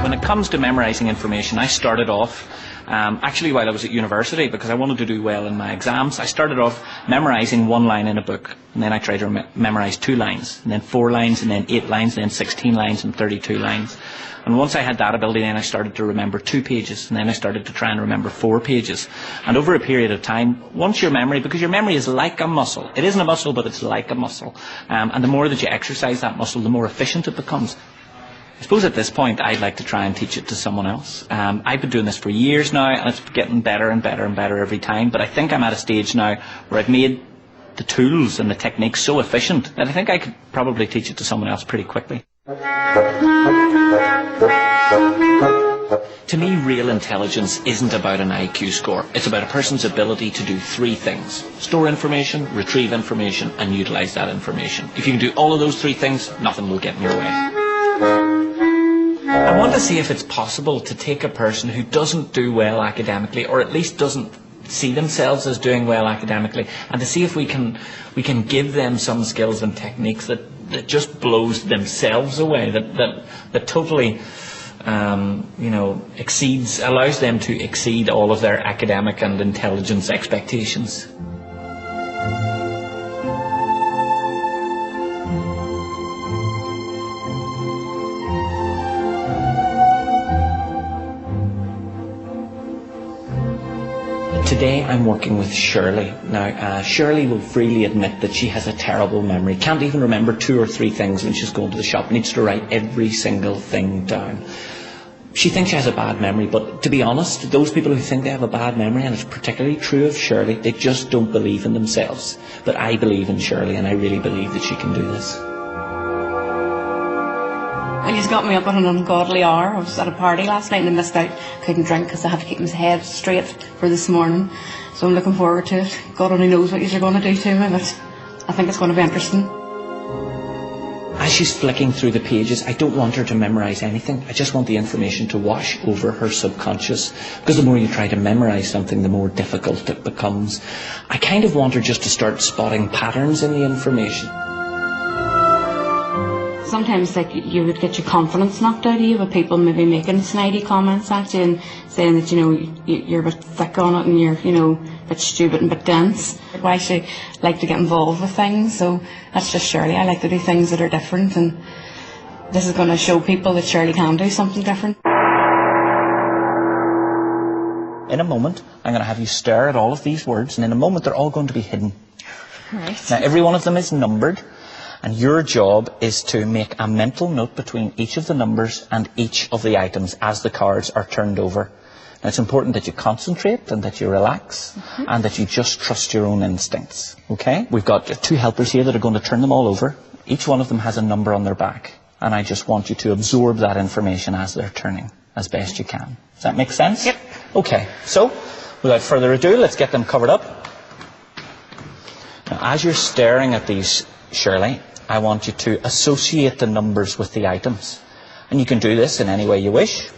When it comes to memorising information, I started off, actually while I was at university, because I wanted to do well in my exams, I started off memorising one line in a book, and then I tried to memorise 2 lines, and then 4 lines, and then 8 lines, and then 16 lines, and 32 lines. And once I had that ability, then I started to remember 2 pages, and then I started to try and remember 4 pages. And over a period of time, once your memory, because your memory is like a muscle, it isn't a muscle, but it's like a muscle, and the more that you exercise that muscle, the more efficient it becomes. I suppose at this point I'd like to try and teach it to someone else. I've been doing this for years now, and it's getting better and better and better every time, but I think I'm at a stage now where I've made the tools and the techniques so efficient that I think I could probably teach it to someone else pretty quickly. To me, real intelligence isn't about an IQ score. It's about a person's ability to do 3 things: store information, retrieve information, and utilise that information. If you can do all of those 3 things, nothing will get in your way. I want to see if it's possible to take a person who doesn't do well academically, or at least doesn't see themselves as doing well academically, and to see if we can give them some skills and techniques that just blows themselves away, that totally allows them to exceed all of their academic and intelligence expectations. Today I'm working with Shirley. Now, Shirley will freely admit that she has a terrible memory. Can't even remember 2 or 3 things when she's going to the shop. Needs to write every single thing down. She thinks she has a bad memory, but to be honest, those people who think they have a bad memory, and it's particularly true of Shirley, they just don't believe in themselves. But I believe in Shirley, and I really believe that she can do this. He's got me up at an ungodly hour. I was at a party last night and I missed out. Couldn't drink because I had to keep my head straight for this morning. So I'm looking forward to it. God only knows what you're going to do to me, but I think it's going to be interesting. As she's flicking through the pages, I don't want her to memorise anything. I just want the information to wash over her subconscious. Because the more you try to memorise something, the more difficult it becomes. I kind of want her just to start spotting patterns in the information. Sometimes you would get your confidence knocked out of you with people maybe making snidey comments at you and saying that you're a bit thick on it and you're a bit stupid and a bit dense. I actually like to get involved with things, so that's just Shirley. I like to do things that are different, and this is going to show people that Shirley can do something different. In a moment I'm going to have you stare at all of these words, and in a moment they're all going to be hidden. Right. Now every one of them is numbered. And your job is to make a mental note between each of the numbers and each of the items as the cards are turned over. Now it's important that you concentrate and that you relax and that you just trust your own instincts. Okay? We've got 2 helpers here that are going to turn them all over. Each one of them has a number on their back. And I just want you to absorb that information as they're turning as best you can. Does that make sense? Yep. Okay. So, without further ado, let's get them covered up. Now, as you're staring at these, Shirley, I want you to associate the numbers with the items. And you can do this in any way you wish.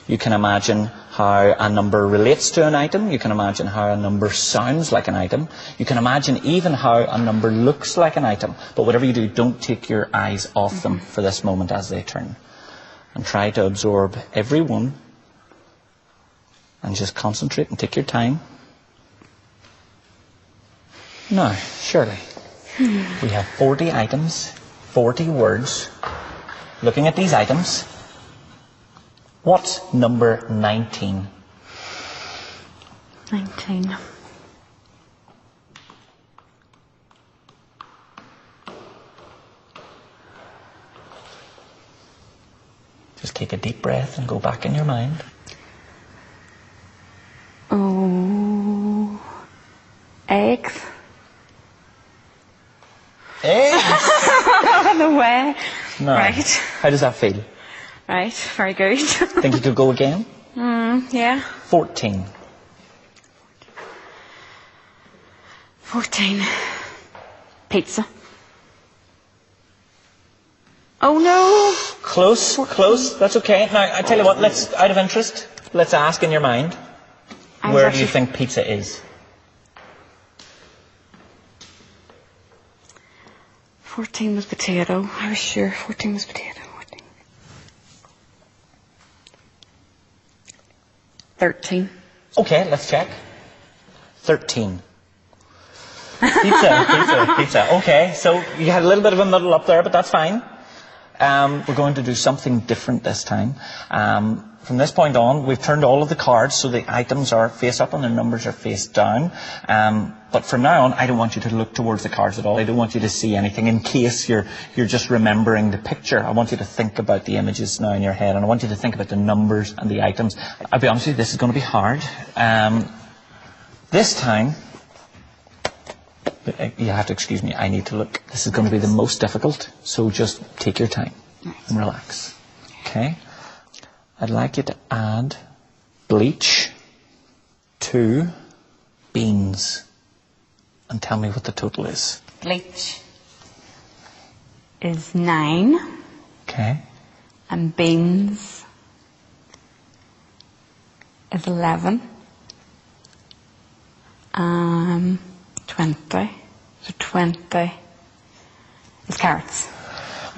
You can imagine how a number relates to an item. You can imagine how a number sounds like an item. You can imagine even how a number looks like an item. But whatever you do, don't take your eyes off them for this moment as they turn. And try to absorb every one. And just concentrate and take your time. Now, Shirley. We have 40 items, 40 words. Looking at these items, what's number 19? 19. Just take a deep breath and go back in your mind. Oh, eggs. Eggs? No way. No. Right. How does that feel? Right, very good. Think you could go again? Yeah. 14. 14. Pizza. Oh no. Close, close. That's okay. Now, I tell you what, out of interest, let's ask in your mind, where do you think pizza is? 14 was potato. I was sure 14 was potato. 13. Okay, let's check. 13. Pizza. Okay, so you had a little bit of a muddle up there, but that's fine. We're going to do something different this time. From this point on, we've turned all of the cards so the items are face up and the numbers are face down. But from now on, I don't want you to look towards the cards at all. I don't want you to see anything in case you're just remembering the picture. I want you to think about the images now in your head, and I want you to think about the numbers and the items. I'll be honest with you, this is going to be hard. This time, you have to excuse me, I need to look. This is going to be the most difficult, so just take your time and relax. Okay? I'd like you to add bleach to beans and tell me what the total is. Bleach is 9. Okay. And beans is 11. 20. So 20 is carrots.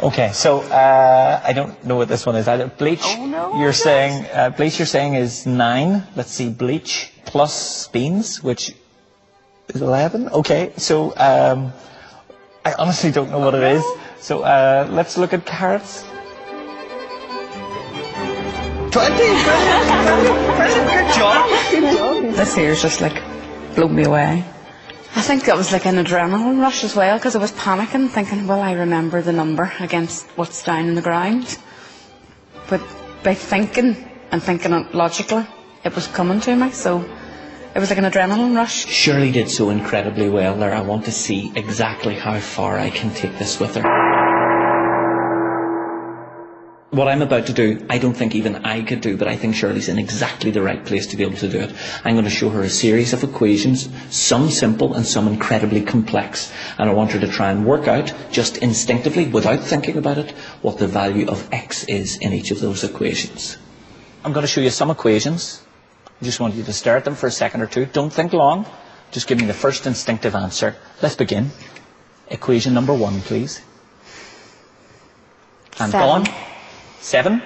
Okay, so I don't know what this one is either. Bleach, Oh, no, you're saying bleach. You're saying is 9. Let's see, bleach plus beans, which is 11. Okay, so I honestly don't know what it is. So let's look at carrots. 20. Brilliant. Good job. This here's just like blew me away. I think that was like an adrenaline rush as well, because I was panicking, thinking, well, I remember the number against what's down in the ground. But by thinking and thinking it logically, it was coming to me, so it was like an adrenaline rush. Shirley did so incredibly well there. I want to see exactly how far I can take this with her. What I'm about to do, I don't think even I could do, but I think Shirley's in exactly the right place to be able to do it. I'm going to show her a series of equations, some simple and some incredibly complex, and I want her to try and work out, just instinctively, without thinking about it, what the value of x is in each of those equations. I'm going to show you some equations. I just want you to stare at them for a second or two. Don't think long. Just give me the first instinctive answer. Let's begin. Equation number 1, please. And go on. 7?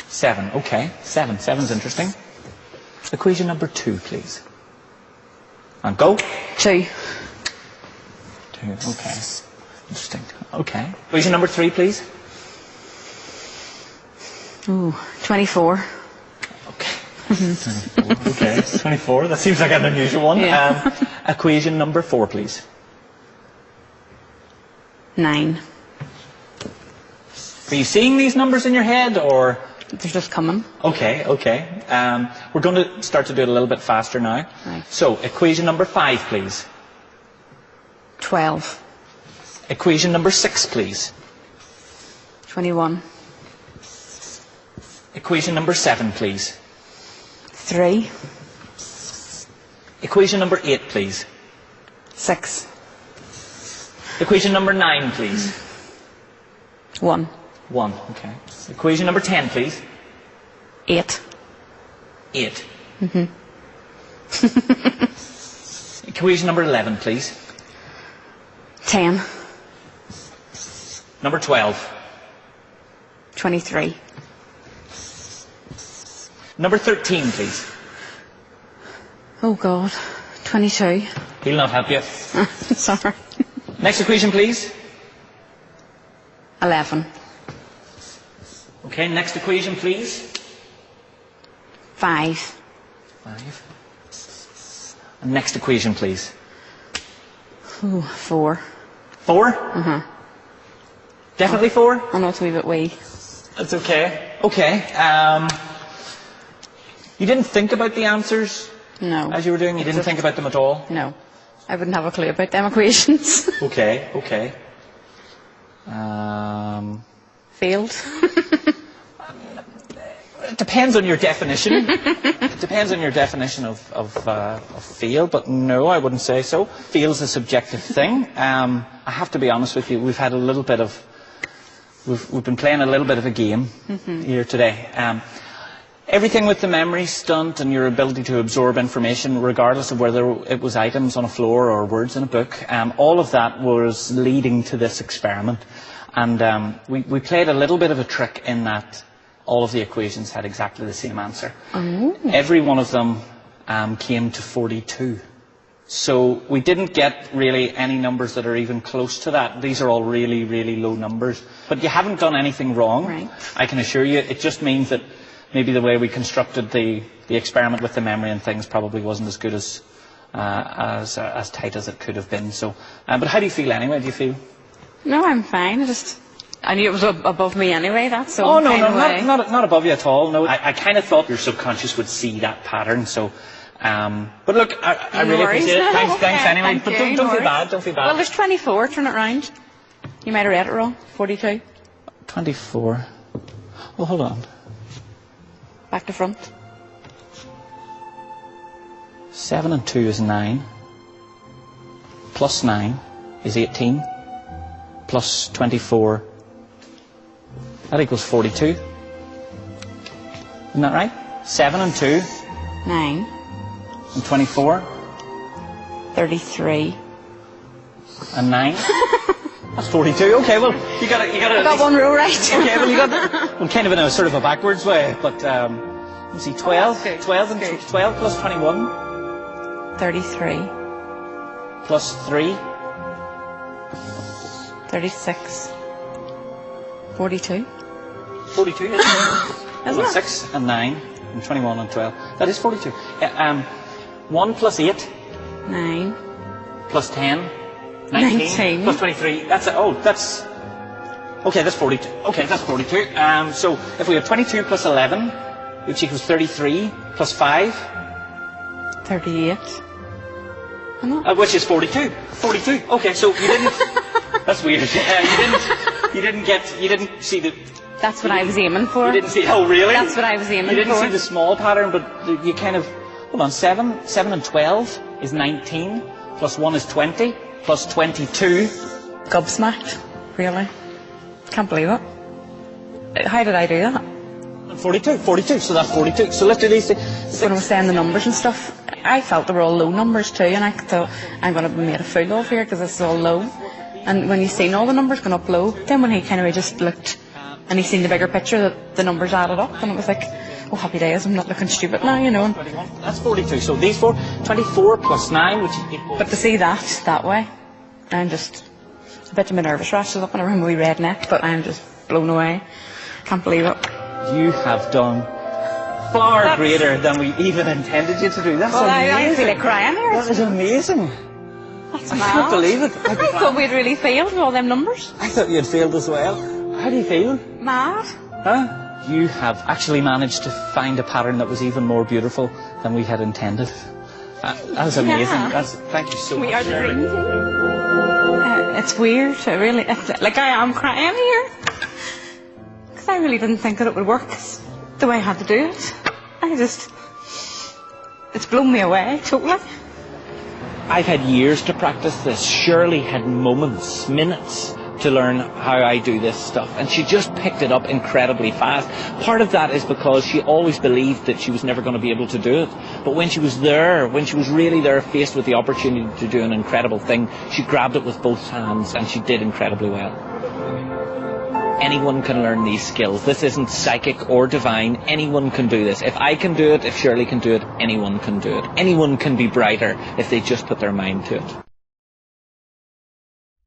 7, okay. 7's interesting. Equation number 2, please. And go. 2. 2, okay. Interesting. Okay. Equation number 3, please. Ooh, 24. Okay. 24, okay. 24, that seems like an unusual one. Yeah. Equation number 4, please. 9. Are you seeing these numbers in your head, or? They're just coming. Okay. We're going to start to do it a little bit faster now. Right. So, equation number 5, please. 12. Equation number 6, please. 21. Equation number 7, please. 3. Equation number 8, please. 6. Equation number 9, please. 1. 1, okay. Equation number 10, please. 8. 8. Equation number 11, please. 10. Number 12. 23. Number 13, please. Oh God. 22. He'll not help you. Sorry. Next equation, please. 11. Okay, next equation, please. 5. 5. And next equation, please. Ooh, 4. 4? Definitely 4? I know it's a wee bit wee. That's okay. Okay. You didn't think about the answers No. as you were doing? You didn't think about them at all? No. I wouldn't have a clue about them equations. Okay. Failed. It depends on your definition. It depends on your definition of feel, but no, I wouldn't say so. Feel's a subjective thing. I have to be honest with you, we've been playing a little bit of a game here today. Everything with the memory stunt and your ability to absorb information, regardless of whether it was items on a floor or words in a book, all of that was leading to this experiment. And we played a little bit of a trick in that all of the equations had exactly the same answer. Oh. Every one of them came to 42. So we didn't get really any numbers that are even close to that. These are all really, really low numbers. But you haven't done anything wrong, Right. I can assure you. It just means that maybe the way we constructed the experiment with the memory and things probably wasn't as good as tight as it could have been. So, but how do you feel anyway? Do you feel? No, I'm fine. I knew it was above me anyway. That's so. Oh no, not above you at all. No, I kind of thought your subconscious would see that pattern. So, but look, I really appreciate it. Thanks, Okay, anyway. thank But you, don't no feel bad. Don't feel bad. Well, there's 24. Turn it round. You might have read it wrong. 42. 24. Well, hold on. Back to front. 7 and 2 is 9. Plus 9 is 18. Plus 24. That equals 42. Isn't that right? 7 and 2 9. and 24 33. and 9. That's 42. Okay, well, you got it. I got one row right. Okay, well, you got well, kind of in a sort of a backwards way, but let me see, 12, good. 12 and Good. 12 plus 21 33. plus 3. 36. 42. 42, isn't it? Isn't it? 6 and 9 and 21 and 12. That is 42. 1 plus 8 9. plus 10. 19 19. plus 23. That's it. Oh, that's... Okay, that's 42. Okay, that's 42. So if we have 22 plus 11, which equals 33, plus 5... 38. which is 42. 42. Okay, so you didn't... That's weird. You didn't see the... That's what I was aiming for. You didn't see... Oh, really? That's what I was aiming for. You didn't see the small pattern, but you kind of... Hold on, 7 and 12 is 19, plus 1 is 20, plus 22. Gobsmacked. Really. Can't believe it. How did I do that? 42, so that's 42. So let's do these things. When I was saying the numbers and stuff, I felt they were all low numbers too, and I thought, I'm going to be made a fool of here because this is all low. And when you seen all the numbers going up low, then when he kind of just looked and he seen the bigger picture that the numbers added up, and it was like, oh, happy days, I'm not looking stupid now, you know. That's 42. So these 24 plus 9, which equals... But to see that way, I'm just a bit of my nervous rashes up and around my wee red neck, but I'm just blown away. Can't believe it. You have done far greater than we even intended you to do. That's amazing. I feel like crying here. That is amazing. That's I mad. can't believe it. I thought we'd really failed with all them numbers. I thought you had failed as well. How do you feel? Mad. Huh? You have actually managed to find a pattern that was even more beautiful than we had intended. That's amazing. Yeah. Thank you so much. We are the dream team. It's weird. Like I am crying here. Because I really didn't think that it would work the way I had to do it. It's blown me away totally. I've had years to practice this. Shirley had moments, minutes to learn how I do this stuff, and she just picked it up incredibly fast. Part of that is because she always believed that she was never going to be able to do it, but when she was really there, faced with the opportunity to do an incredible thing, she grabbed it with both hands and she did incredibly well. Anyone can learn these skills. This isn't psychic or divine. Anyone can do this. If I can do it, if Shirley can do it, anyone can do it. Anyone can be brighter if they just put their mind to it.